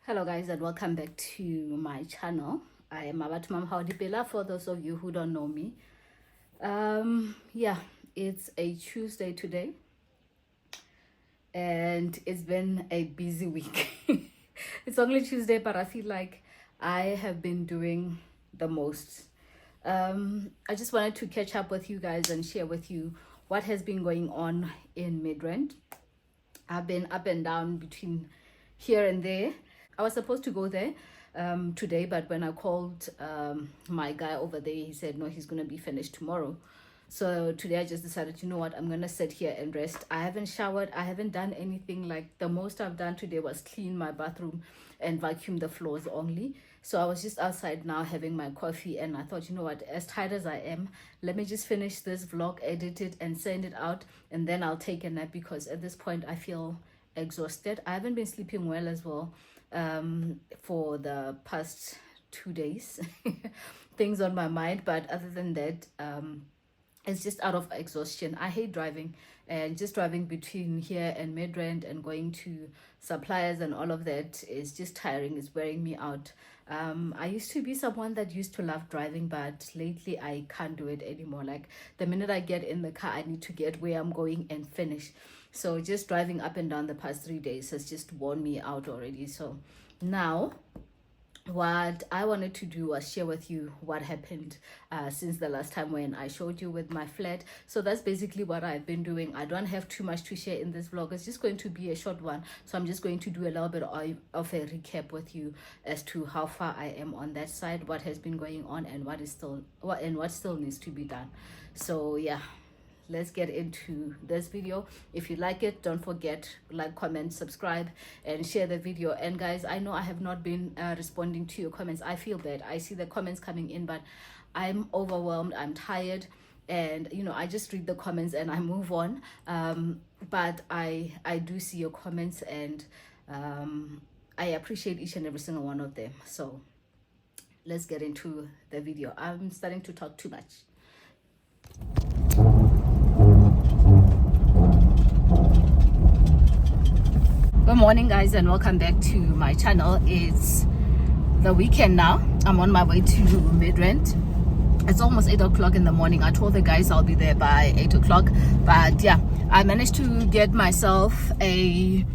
Hello guys and welcome back to my channel. I am Abatumam Haudipela for those of you who don't know me. Yeah, it's a Tuesday today and it's been a busy week. It's only Tuesday, but I feel like I have been doing the most. I just wanted to catch up with you guys and share with you what has been going on in Midrand. I've been up and down between here and there. I was supposed to go there today, but when I called my guy over there, he said no, he's going to be finished tomorrow. So today I just decided, you know what, I'm going to sit here and rest. I haven't showered. I haven't done anything. Like, the most I've done today was clean my bathroom and vacuum the floors only. So I was just outside now having my coffee, and I thought, you know what, as tired as I am, let me just finish this vlog, edit it and send it out, and then I'll take a nap, because at this point I feel exhausted. I haven't been sleeping well as well for the past 2 days. Things on my mind, but other than that, it's just out of exhaustion. I hate driving, and just driving between here and Midrand and going to suppliers and all of that is just tiring. It's wearing me out. I used to be someone that used to love driving, but lately I can't do it anymore. Like, the minute I get in the car, I need to get where I'm going and finish. So just driving up and down the past 3 days has just worn me out already. So now what I wanted to do was share with you what happened since the last time when I showed you with my flat. So that's basically what I've been doing. I don't have too much to share in this vlog. It's just going to be a short one, so I'm just going to do a little bit of a recap with you as to how far I am on that side, what has been going on, and what still needs to be done. So yeah, let's get into this video. If you like it, don't forget, like, comment, subscribe, and share the video. And guys, I know I have not been responding to your comments. I feel bad. I see the comments coming in, but I'm overwhelmed, I'm tired, and you know, I just read the comments and I move on. But I do see your comments, and I appreciate each and every single one of them. So let's get into the video. I'm starting to talk too much. Good morning guys and welcome back to my channel. It's the weekend now. I'm on my way to Midrand. It's almost 8 o'clock in the morning. I told the guys I'll be there by 8 o'clock, but yeah, I managed to get myself a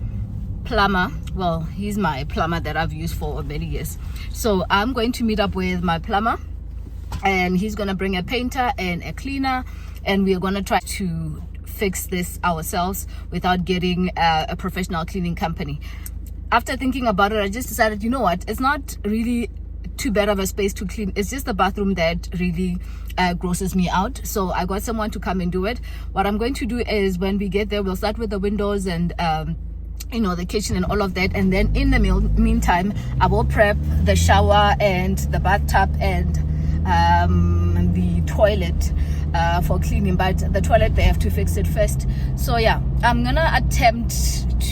plumber. Well, he's my plumber that I've used for many years. So I'm going to meet up with my plumber, and he's gonna bring a painter and a cleaner, and we're gonna try to fix this ourselves without getting a professional cleaning company. After thinking about it, I just decided, you know what, it's not really too bad of a space to clean. It's just the bathroom that really grosses me out. So I got someone to come and do it. What I'm going to do is, when we get there, we'll start with the windows and you know, the kitchen and all of that, and then in the meantime I will prep the shower and the bathtub and the toilet for cleaning. But the toilet, they have to fix it first. So yeah, I'm gonna attempt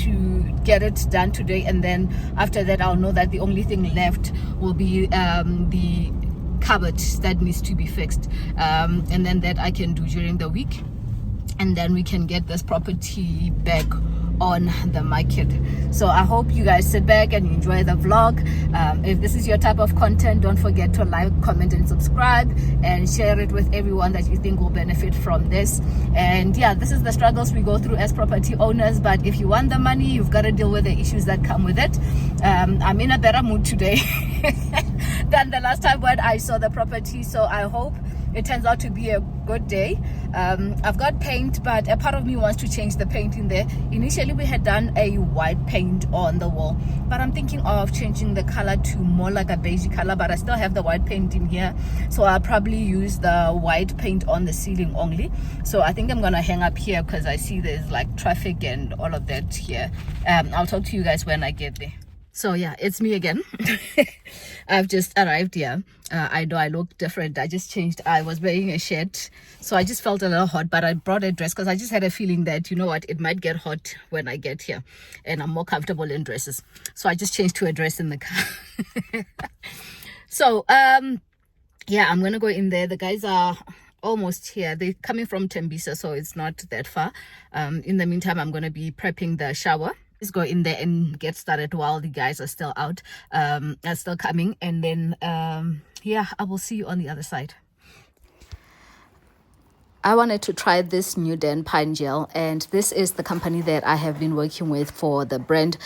to get it done today, and then after that I'll know that the only thing left will be the cupboard that needs to be fixed, and then that I can do during the week, and then we can get this property back on the market. So I hope you guys sit back and enjoy the vlog. If this is your type of content, don't forget to like, comment, and subscribe, and share it with everyone that you think will benefit from this. And yeah, this is the struggles we go through as property owners, but if you want the money, you've got to deal with the issues that come with it. I'm in a better mood today than the last time when I saw the property, so I hope it turns out to be a good day. I've got paint, but a part of me wants to change the paint in there. Initially we had done a white paint on the wall, but I'm thinking of changing the color to more like a beige color, but I still have the white paint in here, so I'll probably use the white paint on the ceiling only. So I think I'm gonna hang up here because I see there's like traffic and all of that here. I'll talk to you guys when I get there. So yeah, it's me again. I've just arrived here. I know I look different. I just changed. I was wearing a shirt, so I just felt a little hot, but I brought a dress because I just had a feeling that, you know what, it might get hot when I get here, and I'm more comfortable in dresses. So I just changed to a dress in the car. So yeah, I'm gonna go in there. The guys are almost here. They're coming from Tembisa, so it's not that far. In the meantime, I'm gonna be prepping the shower Let's go in there and get started while the guys are still out, are still coming, and then yeah, I will see you on the other side. I wanted to try this New Den Pine Gel, and this is the company that I have been working with for the brand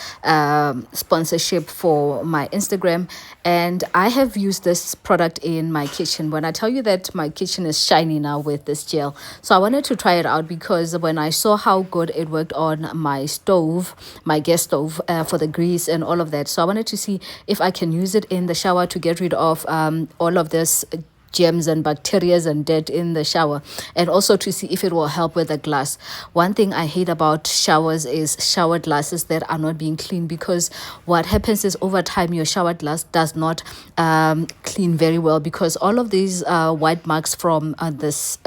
sponsorship for my Instagram, and I have used this product in my kitchen. When I tell you that my kitchen is shiny now with this gel, so I wanted to try it out because when I saw how good it worked on my stove, my gas stove, for the grease and all of that, so I wanted to see if I can use it in the shower to get rid of all of this germs and bacteria and dirt in the shower, and also to see if it will help with the glass. One thing I hate about showers is shower glasses that are not being cleaned, because what happens is over time your shower glass does not clean very well, because all of these white marks from this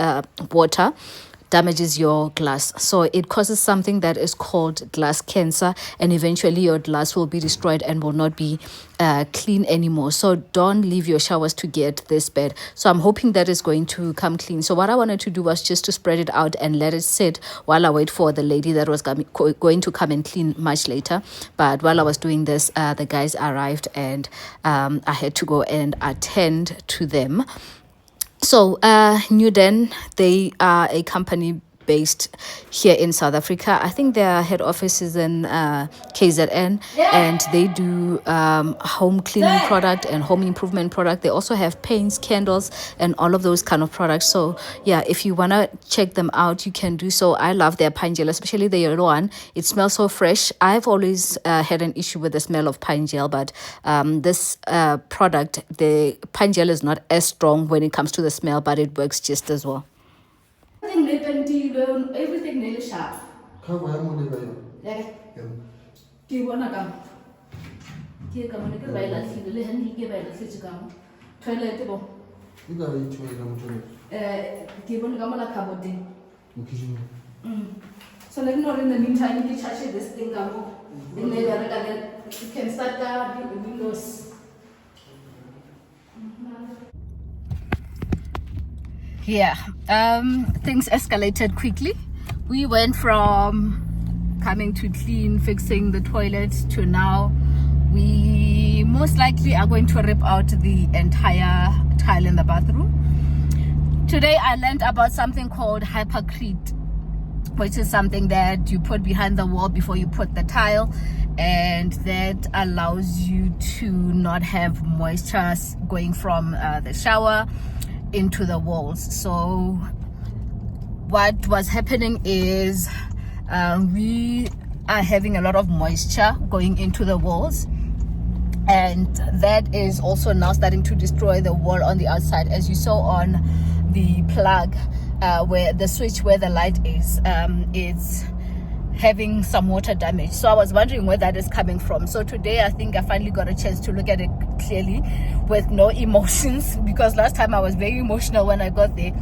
water damages your glass, so it causes something that is called glass cancer, and eventually your glass will be destroyed and will not be clean anymore. So don't leave your showers to get this bad. So I'm hoping that is going to come clean. So what I wanted to do was just to spread it out and let it sit while I wait for the lady that was going to come and clean much later. But while I was doing this, the guys arrived, and I had to go and attend to them. So New Den, they are a company based here in South Africa. I think their head office is in KZN, and they do home cleaning product and home improvement product. They also have paints, candles, and all of those kind of products. So yeah, if you want to check them out, you can do so. I love their pine gel, especially the yellow one. It smells so fresh. I've always had an issue with the smell of pine gel, but this product, the pine gel, is not as strong when it comes to the smell, but it works just as well. Everything really sharp. So let me know in the meantime, you charge this thing, you can start down the windows. Yeah, things escalated quickly. We went from coming to clean, fixing the toilets, to now we most likely are going to rip out the entire tile in the bathroom. Today I learned about something called Hypercrete, which is something that you put behind the wall before you put the tile, and that allows you to not have moisture going from the shower into the walls. So what was happening is we are having a lot of moisture going into the walls, and that is also now starting to destroy the wall on the outside. As you saw on the plug, where the switch where the light is, it's having some water damage. So I was wondering where that is coming from. So today I think I finally got a chance to look at it clearly with no emotions, because last time I was very emotional when I got there.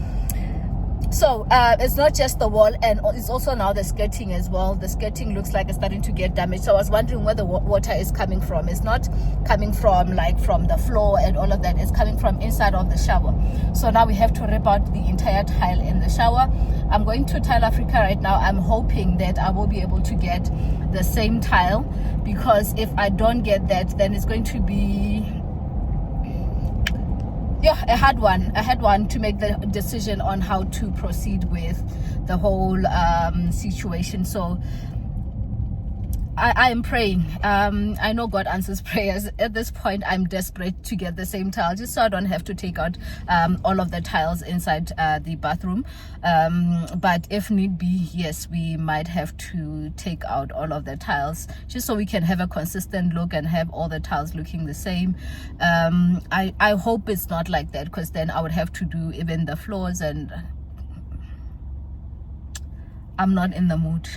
So it's not just the wall, and it's also now the skirting as well. The skirting looks like it's starting to get damaged. So I was wondering where the water is coming from. It's not coming from like from the floor and all of that. It's coming from inside of the shower. So now we have to rip out the entire tile in the shower. I'm going to Tile Africa right now. I'm hoping that I will be able to get the same tile, because if I don't get that, then it's going to be I had one to make the decision on how to proceed with the whole situation. So I am praying. I know God answers prayers. At this point, I'm desperate to get the same tile, just so I don't have to take out all of the tiles inside the bathroom. But if need be, yes, we might have to take out all of the tiles, just so we can have a consistent look and have all the tiles looking the same. I hope it's not like that, because then I would have to do even the floors, and I'm not in the mood.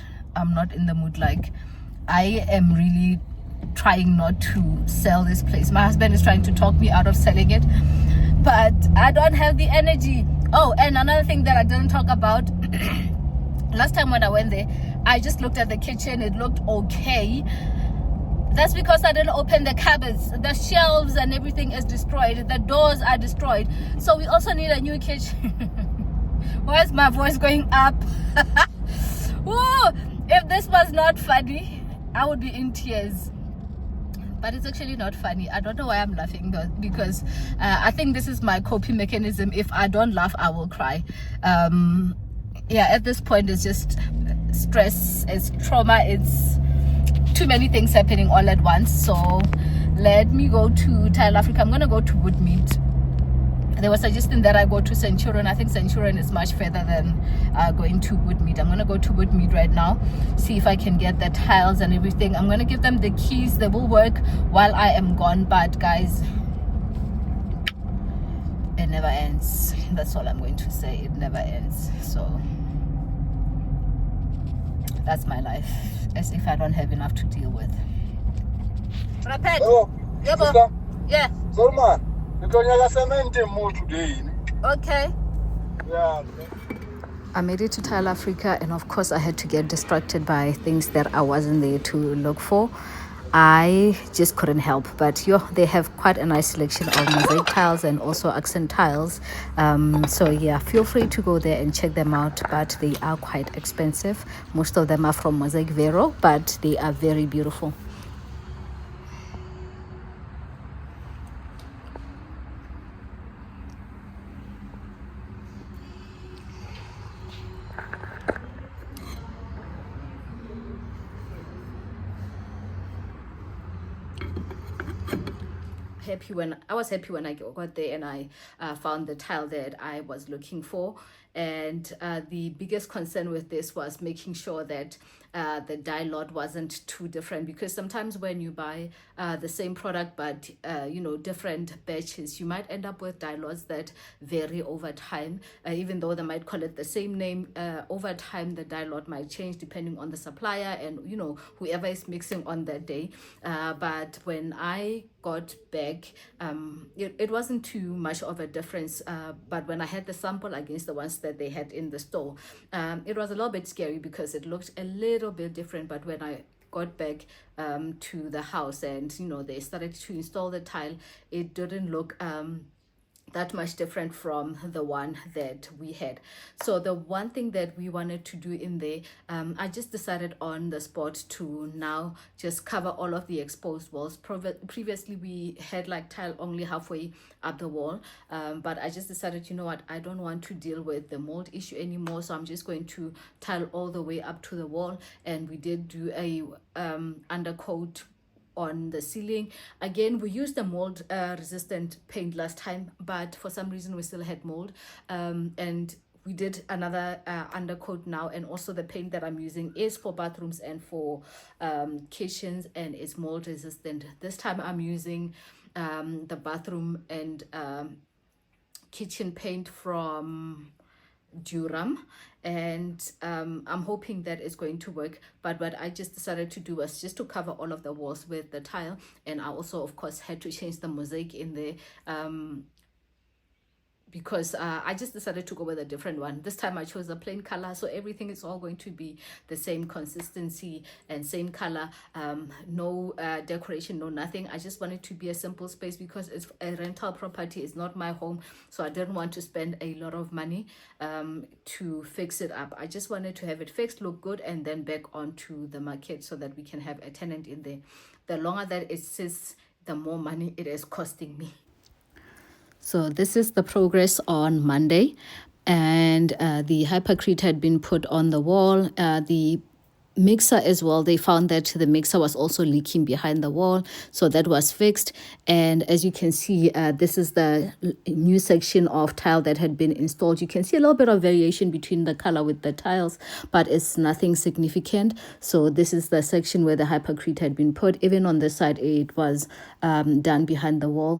Like, I am really trying not to sell this place. My husband is trying to talk me out of selling it, but I don't have the energy. Oh, and another thing that I didn't talk about, last time when I went there, I just looked at the kitchen. It looked okay. That's because I didn't open the cupboards. The shelves and everything is destroyed. The doors are destroyed. So we also need a new kitchen. Why is my voice going up? Woo! If this was not funny, I would be in tears. But it's actually not funny. I don't know why I'm laughing though, because I think this is my coping mechanism. If I don't laugh, I will cry. Yeah, at this point it's just stress, it's trauma, it's too many things happening all at once. So let me go to Tile Africa. I'm gonna go to Woodmead. They were suggesting that I go to Centurion. I think Centurion is much further than going to Woodmead. I'm going to go to Woodmead right now, see if I can get the tiles and everything. I'm going to give them the keys. They will work while I am gone. But guys, it never ends. That's all I'm going to say. It never ends. So that's my life, as if I don't have enough to deal with. Rapet. Oh, yeah. Solomon. Okay. Yeah. I made it to Tile Africa, and of course I had to get distracted by things that I wasn't there to look for. I just couldn't help, but they have quite a nice selection of mosaic tiles and also accent tiles. So yeah, feel free to go there and check them out, but they are quite expensive. Most of them are from Mosaic Vero, but they are very beautiful. I was happy when I got there and I found the tile that I was looking for. And the biggest concern with this was making sure that the dye lot wasn't too different, because sometimes when you buy the same product but different batches, you might end up with dye lots that vary over time. Even though they might call it the same name, over time the dye lot might change depending on the supplier and whoever is mixing on that day. But when I got back, it wasn't too much of a difference, but when I had the sample against the ones that they had in the store, it was a little bit scary because it looked a little bit different. But when I got back to the house and they started to install the tile, it didn't look that much different from the one that we had. So the one thing that we wanted to do in there, I just decided on the spot to now just cover all of the exposed walls. Previously we had like tile only halfway up the wall, but I just decided, you know what, I don't want to deal with the mold issue anymore, so I'm just going to tile all the way up to the wall. And we did do a undercoat on the ceiling. Again, we used the mold resistant paint last time, but for some reason we still had mold, and we did another undercoat now. And also the paint that I'm using is for bathrooms and for kitchens, and it's mold resistant. This time I'm using the bathroom and kitchen paint from Durham, and I'm hoping that it's going to work. But what I just decided to do was just to cover all of the walls with the tile, and I also of course had to change the mosaic in there, because I just decided to go with a different one. This time I chose a plain color, so everything is all going to be the same consistency and same color, no decoration, no nothing. I just wanted to be a simple space because it's a rental property, it's not my home, so I didn't want to spend a lot of money to fix it up. I just wanted to have it fixed, look good, and then back onto the market so that we can have a tenant in there. The longer that it sits, the more money it is costing me. So this is the progress on Monday, and the Hypercrete had been put on the wall. The mixer as well, they found that the mixer was also leaking behind the wall, so that was fixed. And as you can see, this is the new section of tile that had been installed. You can see a little bit of variation between the color with the tiles, but it's nothing significant. So this is the section where the Hypercrete had been put. Even on this side it was done behind the wall.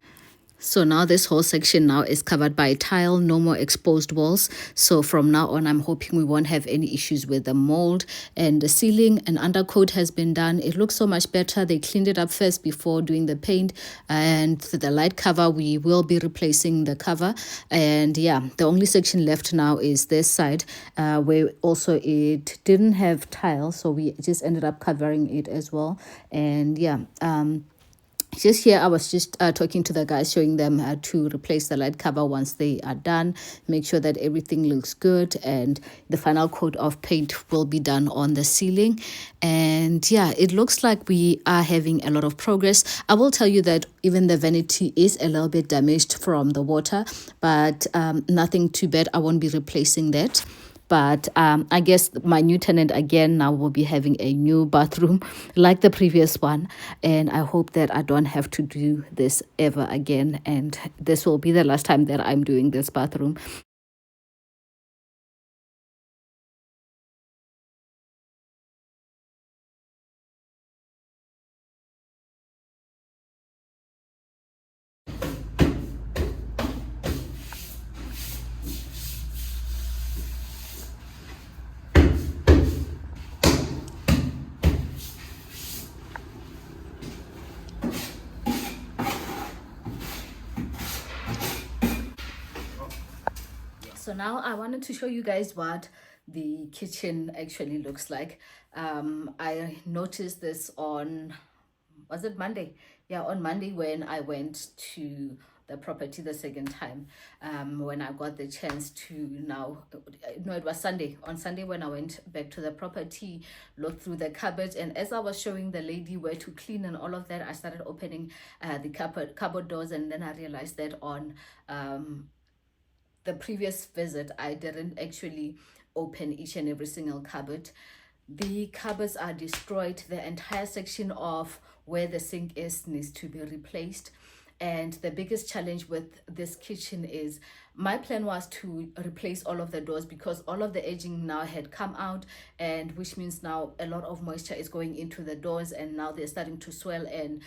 So now this whole section now is covered by tile, no more exposed walls. So from now on, I'm hoping we won't have any issues with the mold. And the ceiling and undercoat has been done. It looks so much better. They cleaned it up first before doing the paint. And the light cover, we will be replacing the cover. And yeah, the only section left now is this side, where also it didn't have tile, so we just ended up covering it as well. And yeah, just here I was just talking to the guys, showing them how to replace the light cover once they are done, make sure that everything looks good, and the final coat of paint will be done on the ceiling. And yeah, it looks like we are having a lot of progress. I will tell you that even the vanity is a little bit damaged from the water, but nothing too bad. I won't be replacing that. But I guess my new tenant again now will be having a new bathroom like the previous one. And I hope that I don't have to do this ever again. And this will be the last time that I'm doing this bathroom. So now I wanted to show you guys what the kitchen actually looks like. I noticed this on, was it Monday? Yeah, on Monday when I went to the property the second time, when I got the chance to now, no, it was Sunday. On Sunday when I went back to the property, looked through the cupboard, and as I was showing the lady where to clean and all of that, I started opening the cupboard doors, and then I realized that on the previous visit I didn't actually open each and every single cupboard. The cupboards are destroyed. The entire section of where the sink is needs to be replaced. And the biggest challenge with this kitchen is, my plan was to replace all of the doors because all of the edging now had come out, and which means now a lot of moisture is going into the doors, and now they're starting to swell and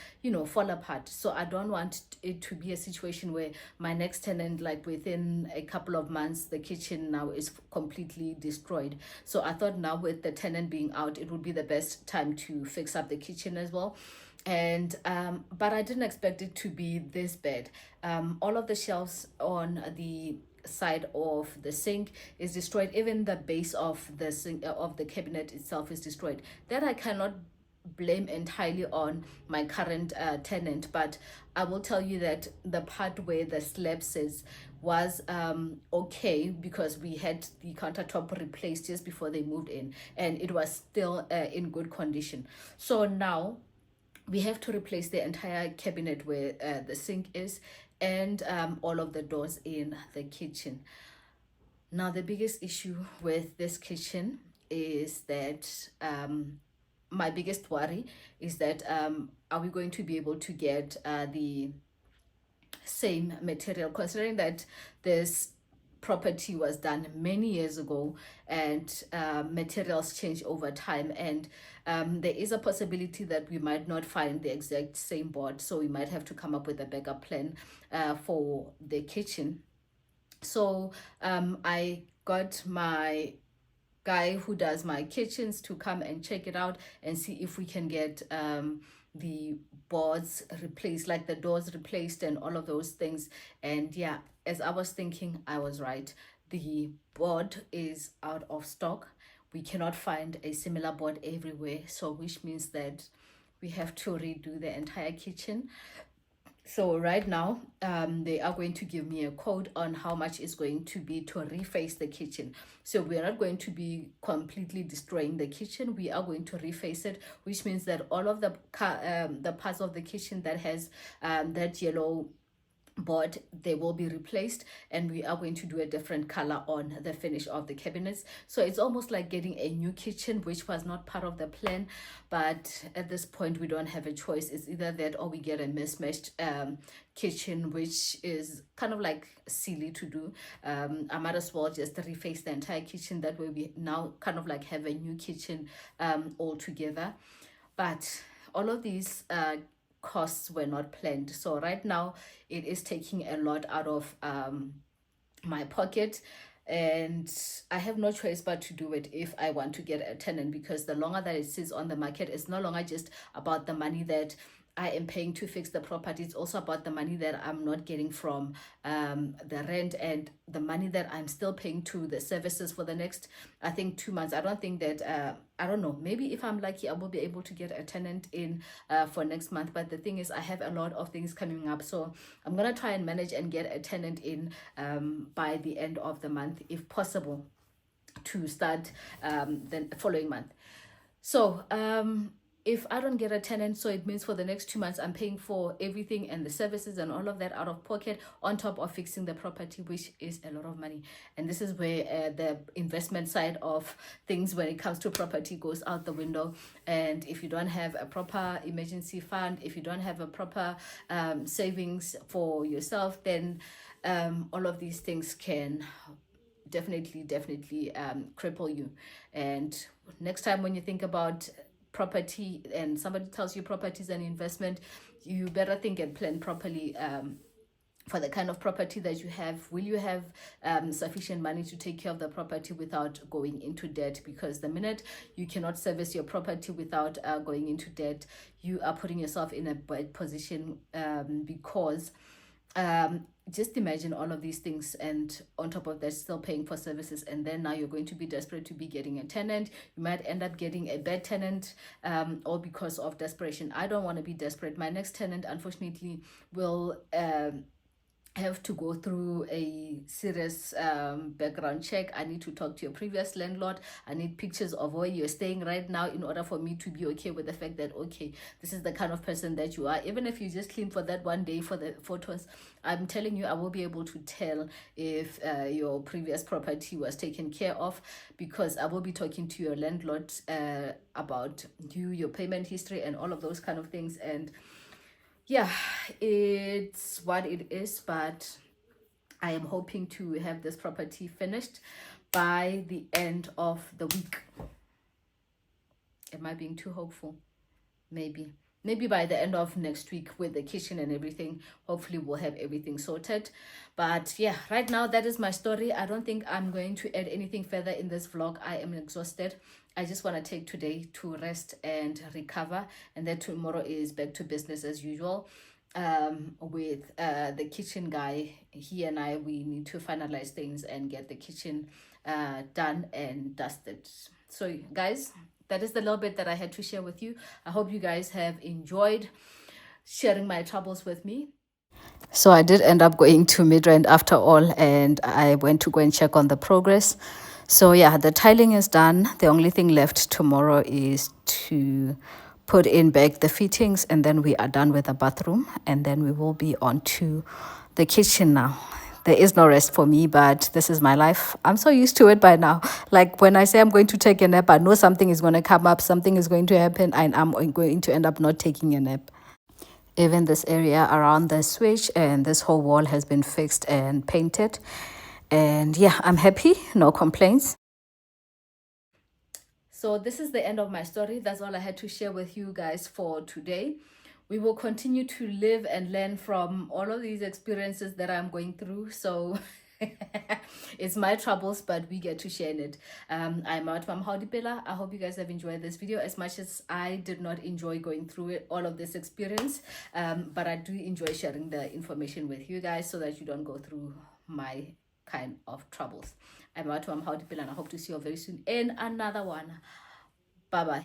fall apart. So I don't want it to be a situation where my next tenant, like within a couple of months, the kitchen now is completely destroyed. So I thought now with the tenant being out, it would be the best time to fix up the kitchen as well. And but I didn't expect it to be this bad. All of the shelves on the side of the sink is destroyed. Even the base of the sink, of the cabinet itself, is destroyed. That I cannot blame entirely on my current tenant, but I will tell you that the part where the slab sits was okay, because we had the countertop replaced just before they moved in, and it was still in good condition. So now we have to replace the entire cabinet where the sink is, and all of the doors in the kitchen. Now the biggest issue with this kitchen is that my biggest worry is that are we going to be able to get the same material, considering that this property was done many years ago, and materials change over time, and there is a possibility that we might not find the exact same board, so we might have to come up with a backup plan for the kitchen. So I got my guy who does my kitchens to come and check it out and see if we can get the boards replaced, like the doors replaced and all of those things. And yeah, as I was thinking, I was right. The board is out of stock. We cannot find a similar board everywhere, so which means that we have to redo the entire kitchen. So right now, they are going to give me a code on how much it's going to be to reface the kitchen. So we're not going to be completely destroying the kitchen. We are going to reface it, which means that all of the parts of the kitchen that has that yellow board, they will be replaced, and we are going to do a different color on the finish of the cabinets. So it's almost like getting a new kitchen, which was not part of the plan, but at this point we don't have a choice. It's either that or we get a mismatched kitchen, which is kind of like silly to do. I might as well just reface the entire kitchen, that way we now kind of like have a new kitchen altogether. But all of these costs were not planned, so right now it is taking a lot out of my pocket, and I have no choice but to do it if I want to get a tenant, because the longer that it sits on the market, it's no longer just about the money that I am paying to fix the property. It's also about the money that I'm not getting from the rent, and the money that I'm still paying to the services for the next, I think, 2 months. I don't think that, I don't know, maybe if I'm lucky, I will be able to get a tenant in for next month. But the thing is, I have a lot of things coming up. So I'm going to try and manage and get a tenant in by the end of the month, if possible, to start the following month. So if I don't get a tenant, so it means for the next 2 months I'm paying for everything and the services and all of that out of pocket, on top of fixing the property, which is a lot of money. And this is where the investment side of things when it comes to property goes out the window. And if you don't have a proper emergency fund, if you don't have a proper savings for yourself, then all of these things can definitely cripple you. And next time when you think about property and somebody tells you property is an investment, you better think and plan properly for the kind of property that you have. Will you have sufficient money to take care of the property without going into debt? Because the minute you cannot service your property without going into debt, you are putting yourself in a bad position, because just imagine all of these things, and on top of that still paying for services, and then now you're going to be desperate to be getting a tenant. You might end up getting a bad tenant, all because of desperation. I don't want to be desperate. My next tenant, unfortunately, will have to go through a serious background check. I need to talk to your previous landlord. I need pictures of where you're staying right now in order for me to be okay with the fact that, okay, this is the kind of person that you are. Even if you just clean for that one day for the photos, I'm telling you, I will be able to tell if your previous property was taken care of, because I will be talking to your landlord about you, your payment history, and all of those kind of things. And yeah, it's what it is, but I am hoping to have this property finished by the end of the week. Am I being too hopeful? Maybe by the end of next week, with the kitchen and everything. Hopefully we'll have everything sorted. But yeah, right now that is my story. I don't think I'm going to add anything further in this vlog. I am exhausted. I just want to take today to rest and recover, and then tomorrow is back to business as usual. With the kitchen guy, he and I, we need to finalize things and get the kitchen done and dusted. So guys, that is the little bit that I had to share with you. I hope you guys have enjoyed sharing my troubles with me. So I did end up going to Midrand after all, and I went to go and check on the progress. So yeah, the tiling is done. The only thing left tomorrow is to put in back the fittings, and then we are done with the bathroom, and then we will be on to the kitchen now. There is no rest for me, but this is my life. I'm so used to it by now. Like when I say I'm going to take a nap, I know something is going to come up, something is going to happen, and I'm going to end up not taking a nap. Even this area around the switch and this whole wall has been fixed and painted. And yeah, I'm happy, no complaints. So this is the end of my story. That's all I had to share with you guys for today. We will continue to live and learn from all of these experiences that I'm going through. So it's my troubles, but we get to share in it. I'm Mama Haudipela. I hope you guys have enjoyed this video as much as I did not enjoy going through it, all of this experience. But I do enjoy sharing the information with you guys so that you don't go through my kind of troubles. I'm Mama Haudipela, and I hope to see you very soon in another one. Bye bye.